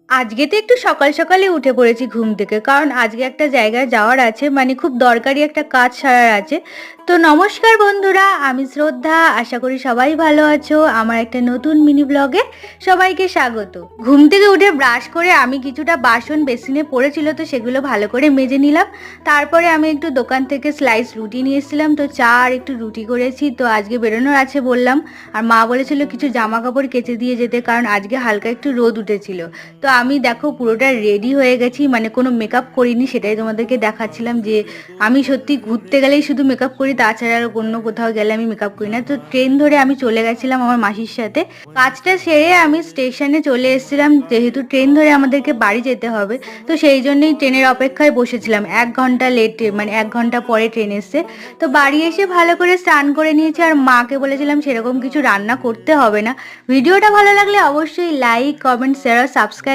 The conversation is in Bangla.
আজকে তো একটু সকাল সকালে উঠে পড়েছি ঘুম থেকে। কারণ আজকে একটা জায়গায় যাওয়ার আছে, মানে খুব দরকারি একটা কাজ সারার আছে। তো নমস্কার বন্ধুরা, আমি শ্রদ্ধা। আশা করি সবাই ভালো আছো। আমার একটা নতুন মিনি ব্লগে সবাইকে স্বাগত। ঘুম থেকে উঠে ব্রাশ করে আমি কিছুটা বাসন বেসিনে পড়েছিল, তো সেগুলো ভালো করে মেজে নিলাম। তারপরে আমি একটু দোকান থেকে স্লাইস রুটি নিয়ে এসেছিলাম, তো চা আর একটু রুটি করেছি। তো আজকে বেরোনোর আছে বললাম, আর মা বলেছিল কিছু জামা কাপড় কেচে দিয়ে যেতে, কারণ আজকে হালকা একটু রোদ উঠেছিল। তো আমি দেখো পুরোটা রেডি হয়ে গেছি, মানে কোনো মেকআপ করিনি, সেটাই তোমাদেরকে দেখাচ্ছিলাম যে আমি সত্যি ঘুরতে গেলেই শুধু মেকআপ করি, তাছাড়া আর অন্য কোথাও গেলে আমি মেকআপ করি না। তো ট্রেন ধরে আমি চলে গেছিলাম আমার মাসির সাথে। কাজটা সেরে আমি স্টেশনে চলে এসেছিলাম, যেহেতু ট্রেন ধরে আমাদেরকে বাড়ি যেতে হবে। তো সেই জন্যই ট্রেনের অপেক্ষায় বসেছিলাম। 1 ঘন্টা লেট, মানে 1 ঘন্টা পরে ট্রেন এসছে। তো বাড়ি এসে ভালো করে স্নান করে নিয়েছি, আর মাকে বলেছিলাম সেরকম কিছু রান্না করতে হবে না। ভিডিওটা ভালো লাগলে অবশ্যই লাইক, কমেন্ট, শেয়ার আর সাবস্ক্রাইব